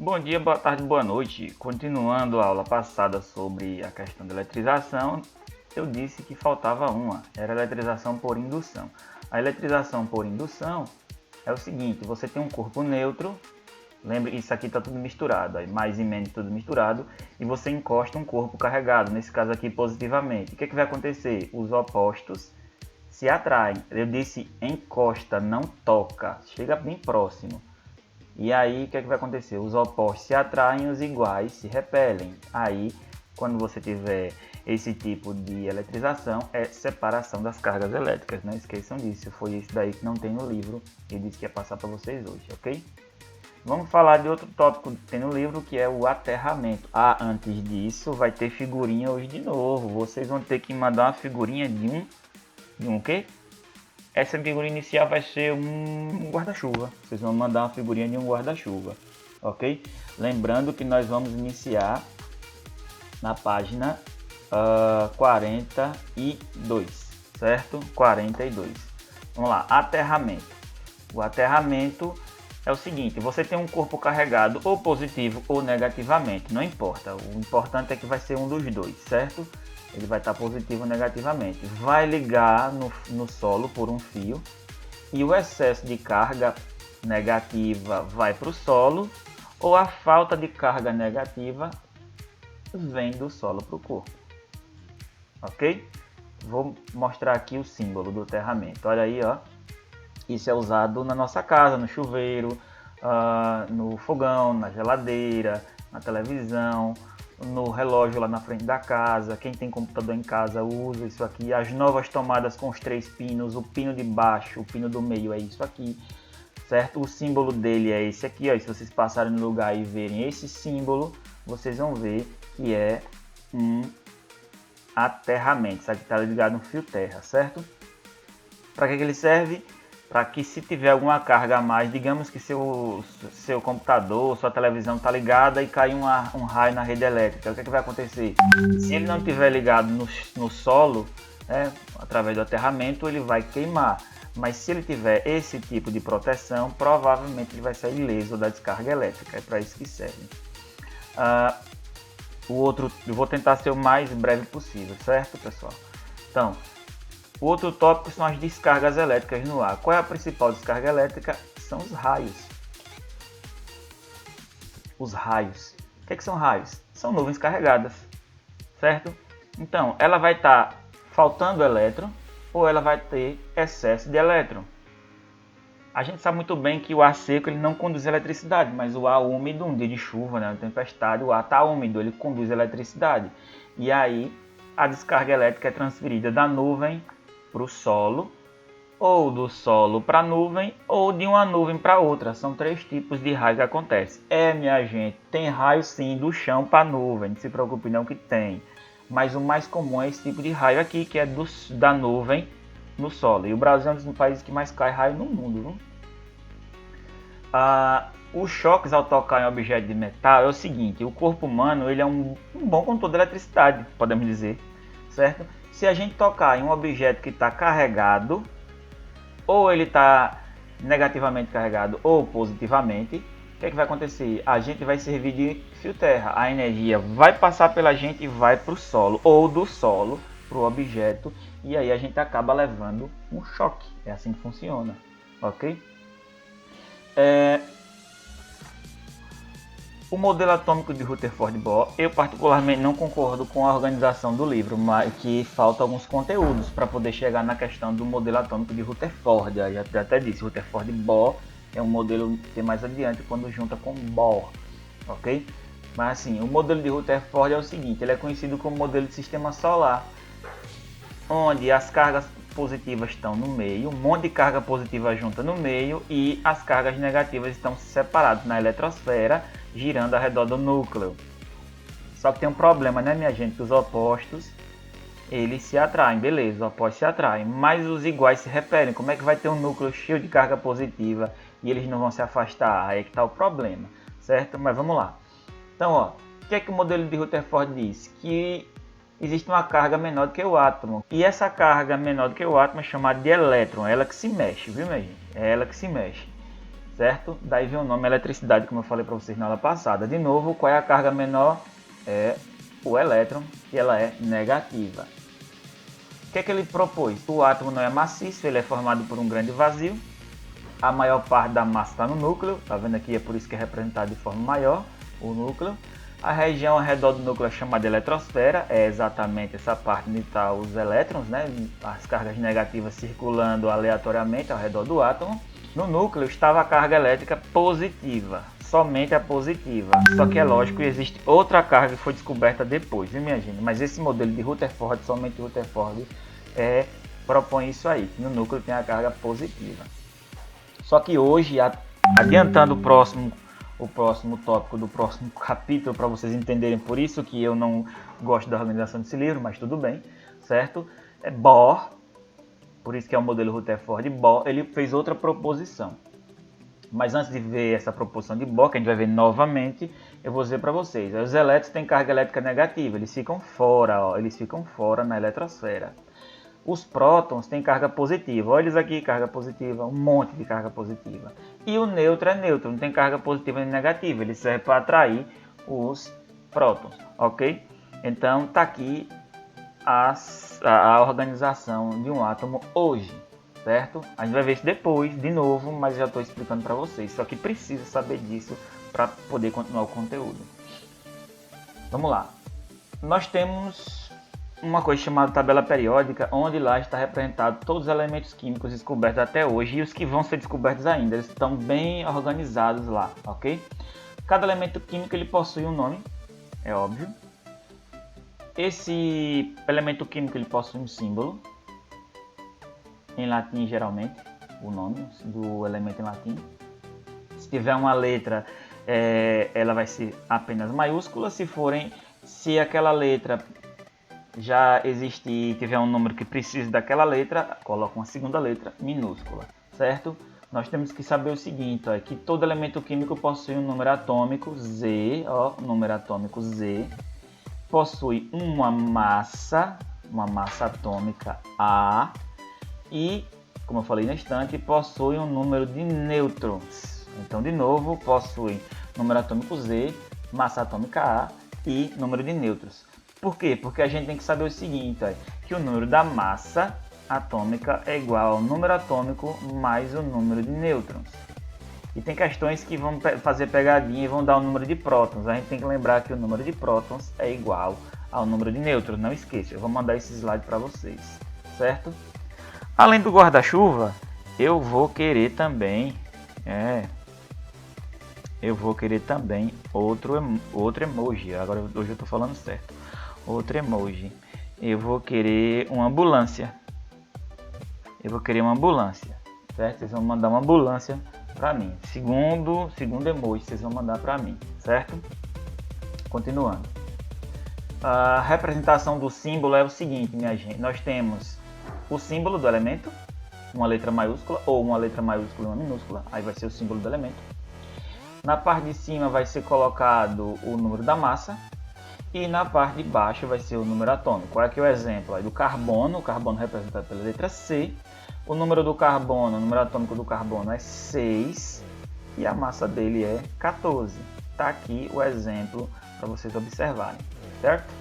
Bom dia, boa tarde, boa noite. Continuando a aula passada sobre a questão da eletrização, eu disse que faltava uma, era a eletrização por indução. A eletrização por indução é o seguinte, você tem um corpo neutro, lembre, isso aqui está tudo misturado, aí mais e menos tudo misturado, e você encosta um corpo carregado, nesse caso aqui positivamente. O que vai acontecer? Os opostos se atraem. Eu disse encosta, não toca, chega bem próximo. E aí, o que vai acontecer? Os opostos se atraem, os iguais se repelem. Aí, quando você tiver esse tipo de eletrização, é separação das cargas elétricas. Não esqueçam disso, foi isso daí que não tem no livro e disse que ia passar para vocês hoje, ok? Vamos falar de outro tópico que tem no livro, que é o aterramento. Antes disso, vai ter figurinha hoje de novo. Vocês vão ter que mandar uma figurinha de um quê? Essa figurinha inicial vai ser um guarda-chuva. Vocês vão mandar uma figurinha de um guarda-chuva, ok? Lembrando que nós vamos iniciar na página 42, certo? 42. Vamos lá, aterramento. O aterramento é o seguinte, você tem um corpo carregado ou positivo ou negativamente, não importa. O importante é que vai ser um dos dois, certo? Ele vai estar positivo ou negativamente. Vai ligar no solo por um fio e o excesso de carga negativa vai para o solo ou a falta de carga negativa vem do solo para o corpo. Ok? Vou mostrar aqui o símbolo do aterramento. Olha aí, ó. Isso é usado na nossa casa, no chuveiro, no fogão, na geladeira, na televisão, no relógio lá na frente da casa. Quem tem computador em casa usa isso aqui. As novas tomadas com os 3 pinos, o pino de baixo, o pino do meio é isso aqui, certo? O símbolo dele é esse aqui, ó. E se vocês passarem no lugar e verem esse símbolo, vocês vão ver que é um aterramento. Isso aqui está ligado no fio terra, certo? Para que ele serve? Para que se tiver alguma carga a mais, digamos que seu computador, sua televisão está ligada e cai um raio na rede elétrica, o que vai acontecer? Se ele não estiver ligado no solo, através do aterramento, ele vai queimar. Mas se ele tiver esse tipo de proteção, provavelmente ele vai sair ileso da descarga elétrica. É para isso que serve. O outro, eu vou tentar ser o mais breve possível, certo, pessoal? Então, o outro tópico são as descargas elétricas no ar. Qual é a principal descarga elétrica? São os raios. Os raios. O que são raios? São nuvens carregadas, certo? Então, ela vai estar faltando elétron ou ela vai ter excesso de elétron. A gente sabe muito bem que o ar seco ele não conduz eletricidade, mas o ar úmido, um dia de chuva, né, uma tempestade, o ar está úmido, ele conduz eletricidade. E aí, a descarga elétrica é transferida da nuvem para o solo, ou do solo para a nuvem, ou de uma nuvem para outra. São 3 tipos de raio que acontece. Minha gente, tem raio sim do chão para a nuvem, não se preocupe não que tem. Mas o mais comum é esse tipo de raio aqui, que é da nuvem no solo. E o Brasil é um dos países que mais cai raio no mundo, viu? Os choques ao tocar em objeto de metal é o seguinte, o corpo humano ele é um bom condutor de eletricidade, podemos dizer, certo? Se a gente tocar em um objeto que está carregado, ou ele está negativamente carregado ou positivamente, o que vai acontecer? A gente vai servir de fio terra, a energia vai passar pela gente e vai para o solo, ou do solo para o objeto, e aí a gente acaba levando um choque, é assim que funciona, ok? O modelo atômico de Rutherford Bohr, eu particularmente não concordo com a organização do livro, mas que falta alguns conteúdos para poder chegar na questão do modelo atômico de Rutherford. Eu já até disse, Rutherford Bohr é um modelo que tem mais adiante quando junta com Bohr, ok? Mas assim, o modelo de Rutherford é o seguinte, ele é conhecido como modelo de sistema solar, onde as cargas positivas estão no meio, um monte de carga positiva junta no meio e as cargas negativas estão separadas na eletrosfera, girando ao redor do núcleo. Só que tem um problema, né, minha gente? Os opostos, eles se atraem, beleza, os opostos se atraem, mas os iguais se repelem. Como é que vai ter um núcleo cheio de carga positiva e eles não vão se afastar? Aí é que está o problema, certo? Mas vamos lá. Então, ó, o que é que o modelo de Rutherford diz? Que existe uma carga menor do que o átomo. E essa carga menor do que o átomo é chamada de elétron. É ela que se mexe, viu, minha gente? É ela que se mexe. certo? Daí vem o nome eletricidade, como eu falei para vocês na aula passada. De novo, qual é a carga menor? É o elétron, e ela é negativa. O que é que ele propôs? O átomo não é maciço, ele é formado por um grande vazio. A maior parte da massa está no núcleo, tá vendo aqui? É por isso que é representado de forma maior o núcleo. A região ao redor do núcleo é chamada eletrosfera, é exatamente essa parte onde estão os elétrons, né? As cargas negativas circulando aleatoriamente ao redor do átomo. No núcleo estava a carga elétrica positiva, somente a positiva. Só que é lógico que existe outra carga que foi descoberta depois, viu, minha gente? Mas esse modelo de Rutherford, somente Rutherford, propõe isso aí, que no núcleo tem a carga positiva. Só que hoje, adiantando o próximo tópico do próximo capítulo, para vocês entenderem, por isso que eu não gosto da organização desse livro, mas tudo bem, certo? É Bohr, por isso que é o modelo Rutherford. Bohr, ele fez outra proposição. Mas antes de ver essa proposição de Bohr, que a gente vai ver novamente, eu vou dizer para vocês, os elétrons têm carga elétrica negativa, eles ficam fora, ó, eles ficam fora na eletrosfera. Os prótons têm carga positiva, olha eles aqui, carga positiva, um monte de carga positiva. E o nêutron é neutro, não tem carga positiva nem negativa, ele serve para atrair os prótons, ok? Então tá aqui a organização de um átomo hoje, certo? A gente vai ver isso depois, de novo, mas já estou explicando para vocês, só que precisa saber disso para poder continuar o conteúdo. Vamos lá. Nós temos uma coisa chamada tabela periódica, onde lá está representado todos os elementos químicos descobertos até hoje e os que vão ser descobertos ainda. Eles estão bem organizados lá, ok? Cada elemento químico ele possui um nome, é óbvio. Esse elemento químico ele possui um símbolo, em latim geralmente, o nome do elemento em latim. Se tiver uma letra, ela vai ser apenas maiúscula. Se aquela letra já existir, tiver um número que precisa daquela letra, coloca uma segunda letra minúscula, certo? Nós temos que saber o seguinte, ó, que todo elemento químico possui um número atômico Z, ó, número atômico Z, possui uma massa atômica A e, como eu falei na instante, possui um número de nêutrons. Então, de novo, possui número atômico Z, massa atômica A e número de nêutrons. Por quê? Porque a gente tem que saber o seguinte, que o número da massa atômica é igual ao número atômico mais o número de nêutrons. E tem questões que vão fazer pegadinha e vão dar o número de prótons. A gente tem que lembrar que o número de prótons é igual ao número de nêutrons. Não esqueça, eu vou mandar esse slide para vocês, certo? Além do guarda-chuva, eu vou querer também outro emoji. Agora hoje eu estou falando certo. Outro emoji. Eu vou querer uma ambulância. Certo? Vocês vão mandar uma ambulância para mim. Segundo emoji, vocês vão mandar para mim, certo? Continuando. A representação do símbolo é o seguinte, minha gente. Nós temos o símbolo do elemento, uma letra maiúscula ou uma letra maiúscula e uma minúscula. Aí vai ser o símbolo do elemento. Na parte de cima vai ser colocado o número da massa. E na parte de baixo vai ser o número atômico. Olha aqui o exemplo aí do carbono. O carbono representado pela letra C. O número do carbono, o número atômico do carbono é 6. E a massa dele é 14. Está aqui o exemplo para vocês observarem, certo?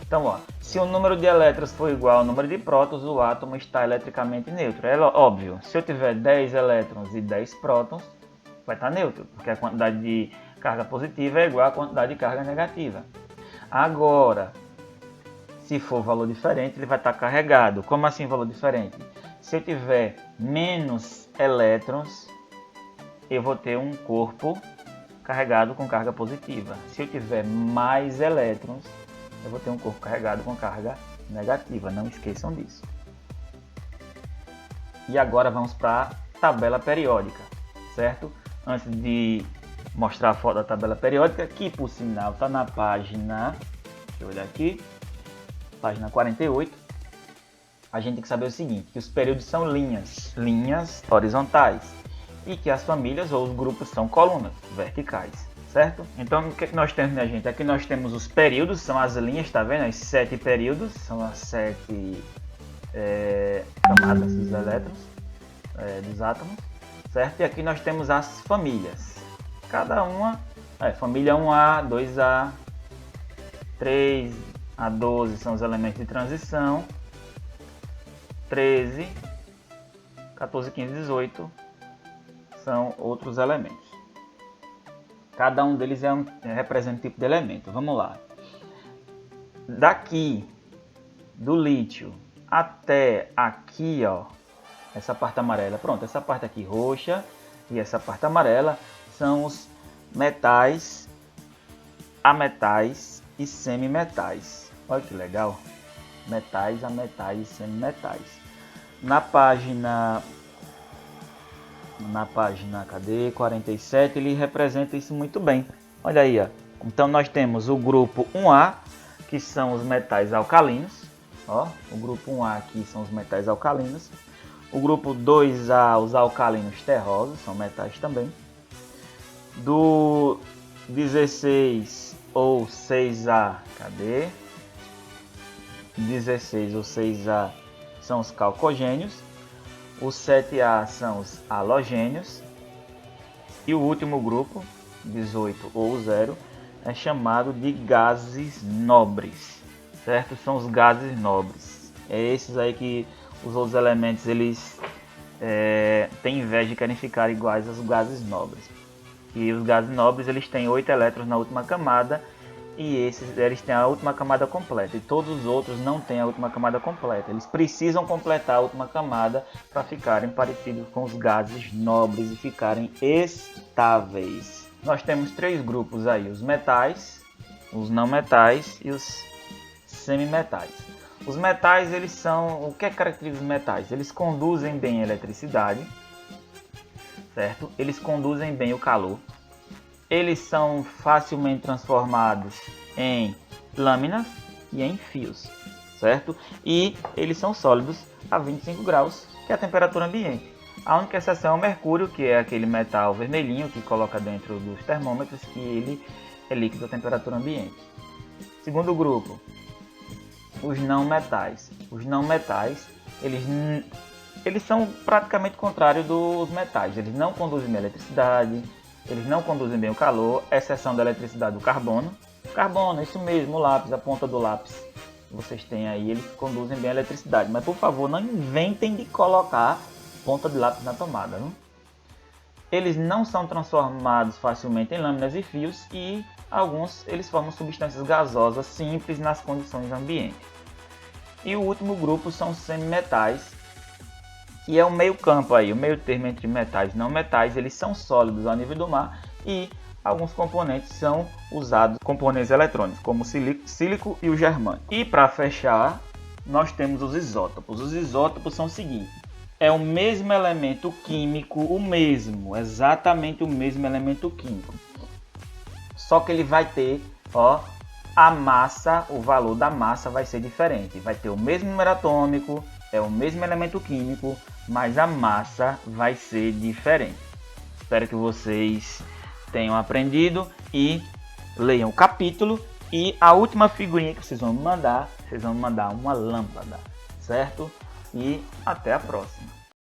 Então, ó, se o número de elétrons for igual ao número de prótons, o átomo está eletricamente neutro. É óbvio, se eu tiver 10 elétrons e 10 prótons, vai estar neutro, porque a quantidade de carga positiva é igual à quantidade de carga negativa. Agora, se for valor diferente, ele vai estar carregado. Como assim valor diferente? Se eu tiver menos elétrons, eu vou ter um corpo carregado com carga positiva. Se eu tiver mais elétrons, eu vou ter um corpo carregado com carga negativa. Não esqueçam disso. E agora vamos para a tabela periódica, certo? Antes de mostrar a foto da tabela periódica, que por sinal está na página, deixa eu olhar aqui, página 48. A gente tem que saber o seguinte, que os períodos são linhas horizontais, e que as famílias ou os grupos são colunas verticais, certo? Então o que nós temos, minha gente? Aqui nós temos os períodos, são as linhas, tá vendo? Os 7 períodos, são as 7 camadas dos elétrons, dos átomos, certo? E aqui nós temos as famílias. Cada uma família 1A, 2A, 3 a 12 são os elementos de transição, 13, 14, 15, 18 são outros elementos. Cada um deles representa um tipo de elemento. Vamos lá. Daqui do lítio até aqui, ó, essa parte amarela, pronto, essa parte aqui roxa e essa parte amarela são os metais, ametais e semimetais. Olha que legal, metais, ametais e semimetais. Na página cadê? 47, ele representa isso muito bem. Olha aí, ó. Então nós temos o grupo 1A, que são os metais alcalinos. Ó, o grupo 1A aqui são os metais alcalinos. O grupo 2A, os alcalinos terrosos, são metais também. Do 16 ou 6A, cadê? 16 ou 6A são os calcogênios. Os 7A são os halogênios. E o último grupo, 18 ou 0, é chamado de gases nobres, certo? São os gases nobres. É esses aí que os outros elementos eles têm inveja e querem ficar iguais aos gases nobres. E os gases nobres eles têm 8 elétrons na última camada e eles têm a última camada completa. E todos os outros não têm a última camada completa. Eles precisam completar a última camada para ficarem parecidos com os gases nobres e ficarem estáveis. Nós temos 3 grupos aí, os metais, os não metais e os semimetais. Os metais, eles são... O que caracteriza os metais? Eles conduzem bem a eletricidade, certo? Eles conduzem bem o calor. Eles são facilmente transformados em lâminas e em fios, certo? E eles são sólidos a 25 graus, que é a temperatura ambiente. A única exceção é o mercúrio, que é aquele metal vermelhinho que coloca dentro dos termômetros, que ele é líquido a temperatura ambiente. Segundo grupo, os não metais. Os não metais, eles são praticamente contrários dos metais. Eles não conduzem bem a eletricidade, eles não conduzem bem o calor, exceção da eletricidade do carbono. Carbono, isso mesmo, o lápis, a ponta do lápis que vocês têm aí, eles conduzem bem a eletricidade. Mas por favor, não inventem de colocar ponta de lápis na tomada, não? Eles não são transformados facilmente em lâminas e fios e alguns eles formam substâncias gasosas simples nas condições ambientes. E o último grupo são os semimetais, que é o meio campo aí, o meio termo entre metais e não metais. Eles são sólidos ao nível do mar e alguns componentes são usados, componentes eletrônicos, como o sílico e o germânio. E para fechar, nós temos os isótopos. Os isótopos são o seguinte: é o mesmo elemento químico, exatamente o mesmo elemento químico. Só que ele vai ter, ó, a massa, o valor da massa vai ser diferente. Vai ter o mesmo número atômico, é o mesmo elemento químico, mas a massa vai ser diferente. Espero que vocês tenham aprendido e leiam o capítulo. E a última figurinha que vocês vão me mandar uma lâmpada, certo? E até a próxima.